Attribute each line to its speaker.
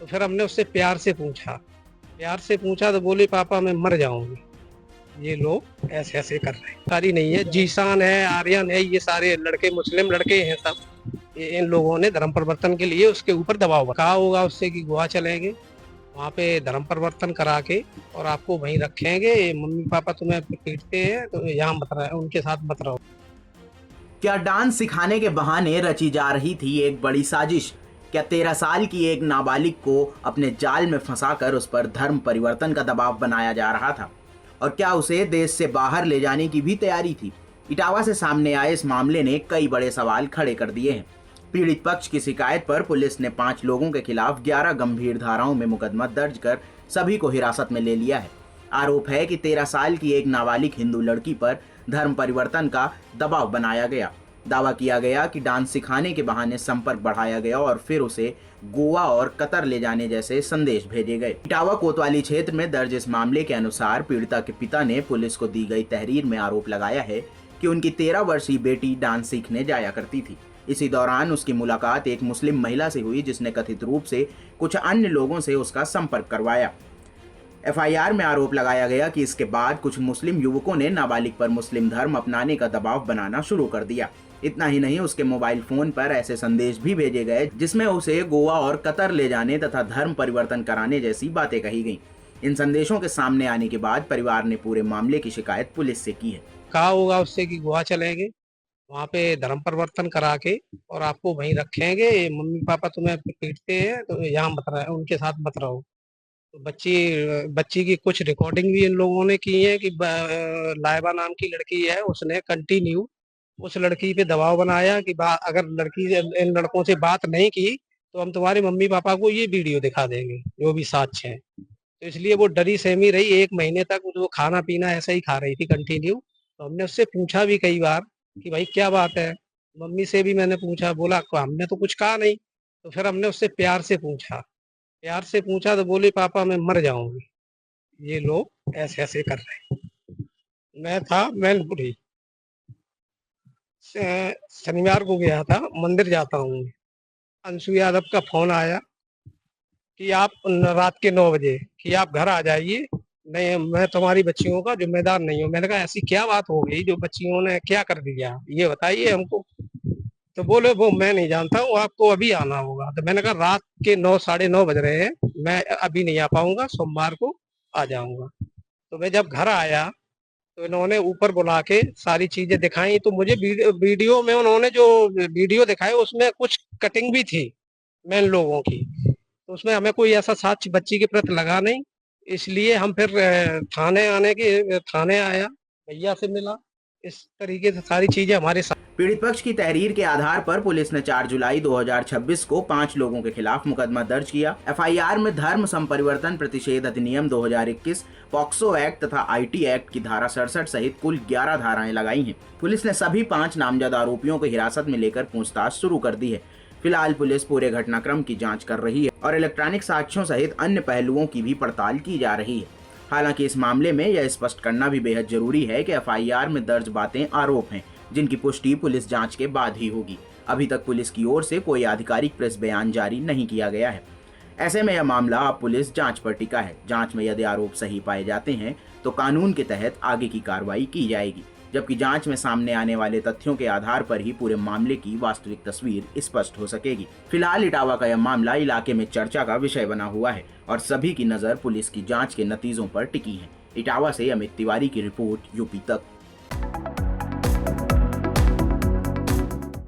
Speaker 1: तो फिर हमने उससे प्यार से पूछा तो बोली पापा मैं मर जाऊंगी। ये लोग ऐसे ऐसे कर रहे हैं। सारी नहीं है, जीशान है, आर्यन है, ये सारे लड़के मुस्लिम लड़के हैं सब। इन लोगों ने धर्म परिवर्तन के लिए उसके ऊपर दबाव कहा होगा उससे कि गोवा चलेंगे, वहाँ पे धर्म परिवर्तन करा के और आपको वहीं रखेंगे। मम्मी पापा तुम्हें पीटते हैं तो यहाँ मत रहो, उनके साथ मत रहो।
Speaker 2: क्या डांस सिखाने के बहाने रची जा रही थी एक बड़ी साजिश? क्या 13 साल की एक नाबालिग को अपने जाल में फंसाकर उस पर धर्म परिवर्तन का दबाव बनाया जा रहा था? और क्या उसे देश से बाहर ले जाने की भी तैयारी थी? इटावा से सामने आए इस मामले ने कई बड़े सवाल खड़े कर दिए हैं। पीड़ित पक्ष की शिकायत पर पुलिस ने 5 लोगों के खिलाफ 11 गंभीर धाराओं में मुकदमा दर्ज कर सभी को हिरासत में ले लिया है। आरोप है कि 13 साल की एक नाबालिग हिंदू लड़की पर धर्म परिवर्तन का दबाव बनाया गया। दावा किया गया कि डांस सिखाने के बहाने संपर्क बढ़ाया गया और फिर उसे गोवा और कतर ले जाने जैसे संदेश भेजे गए। इटावा कोतवाली क्षेत्र में दर्ज इस मामले के अनुसार पीड़िता के पिता ने पुलिस को दी गई तहरीर में आरोप लगाया है कि उनकी 13 वर्षीय बेटी डांस सीखने जाया करती थी। इसी दौरान उसकी मुलाकात एक मुस्लिम महिला से हुई जिसने कथित रूप से कुछ अन्य लोगों से उसका संपर्क करवाया। एफआईआर में आरोप लगाया गया कि इसके बाद कुछ मुस्लिम युवकों ने नाबालिग पर मुस्लिम धर्म अपनाने का दबाव बनाना शुरू कर दिया। इतना ही नहीं, उसके मोबाइल फोन पर ऐसे संदेश भी भेजे गए जिसमें उसे गोवा और कतर ले जाने तथा धर्म परिवर्तन कराने जैसी बातें कही गईं। इन संदेशों के सामने आने के बाद परिवार ने पूरे मामले की शिकायत पुलिस से की है।
Speaker 1: कहा होगा उससे कि गोवा चलेंगे, वहाँ पे धर्म परिवर्तन करा के और आपको वहीं रखेंगे। मम्मी पापा तुम्हें पीटते हैं तो यहाँ मत रहो, उनके साथ मत रहो। तो बच्ची की कुछ रिकॉर्डिंग भी इन लोगों ने की है कि लाइबा नाम की लड़की है, उसने कंटिन्यू उस लड़की पे दबाव बनाया कि अगर लड़की इन लड़कों से बात नहीं की तो हम तुम्हारे मम्मी पापा को ये वीडियो दिखा देंगे जो भी साक्ष्य है। तो इसलिए वो डरी सहमी रही, 1 महीने तक वो खाना पीना ऐसा ही खा रही थी कंटिन्यू। तो हमने उससे पूछा भी कई बार कि भाई क्या बात है। मम्मी से भी मैंने पूछा, बोला हमने तो कुछ कहा नहीं। तो फिर हमने उससे प्यार से पूछा तो बोली पापा मैं मर जाऊंगी। ये लोग ऐसे ऐसे कर रहे हैं। मैं था मैनपुरी, शनिवार को गया था, मंदिर जाता हूँ। अंशु यादव का फोन आया कि आप रात के 9 बजे कि आप घर आ जाइए, नहीं मैं तुम्हारी बच्चियों का जिम्मेदार नहीं हूँ। मैंने कहा ऐसी क्या बात हो गई जो बच्चियों ने क्या कर दिया, ये बताइए हमको। तो बोले वो मैं नहीं जानता हूँ, आपको अभी आना होगा। तो मैंने कहा रात के 9 साढ़े 9 बज रहे हैं, मैं अभी नहीं आ पाऊंगा, सोमवार को आ जाऊंगा। तो मैं जब घर आया तो इन्होंने ऊपर बुला के सारी चीजें दिखाई। तो मुझे वीडियो में उन्होंने जो वीडियो दिखाए उसमें कुछ कटिंग भी थी मेन लोगों की। तो उसमें हमें कोई ऐसा साक्ष्य बच्ची के प्रति लगा नहीं। इसलिए हम फिर थाने आया, भैया से मिला। इस तरीके से सारी चीजें हमारे साथ।
Speaker 2: पीड़ित पक्ष की तहरीर के आधार पर पुलिस ने 4 जुलाई 2026 को 5 लोगों के खिलाफ मुकदमा दर्ज किया। एफआईआर में धर्म संपरिवर्तन प्रतिषेध अधिनियम 2021, पॉक्सो एक्ट तथा आईटी एक्ट की धारा 67 सहित कुल 11 धाराएं लगाई हैं। पुलिस ने सभी 5 नामजद आरोपियों को हिरासत में लेकर पूछताछ शुरू कर दी है। फिलहाल पुलिस पूरे घटनाक्रम की जाँच कर रही है और इलेक्ट्रॉनिक साक्ष्यों सहित अन्य पहलुओं की भी पड़ताल की जा रही है। हालांकि इस मामले में यह स्पष्ट करना भी बेहद जरूरी है कि एफआईआर में दर्ज बातें आरोप हैं, जिनकी पुष्टि पुलिस जांच के बाद ही होगी। अभी तक पुलिस की ओर से कोई आधिकारिक प्रेस बयान जारी नहीं किया गया है। ऐसे में यह मामला अब पुलिस जांच पर टिका है। जांच में यदि आरोप सही पाए जाते हैं तो कानून के तहत आगे की कार्रवाई की जाएगी, जबकि जांच में सामने आने वाले तथ्यों के आधार पर ही पूरे मामले की वास्तविक तस्वीर स्पष्ट हो सकेगी। फिलहाल इटावा का यह मामला इलाके में चर्चा का विषय बना हुआ है और सभी की नजर पुलिस की जांच के नतीजों पर टिकी है। इटावा से अमित तिवारी की रिपोर्ट, यूपी तक।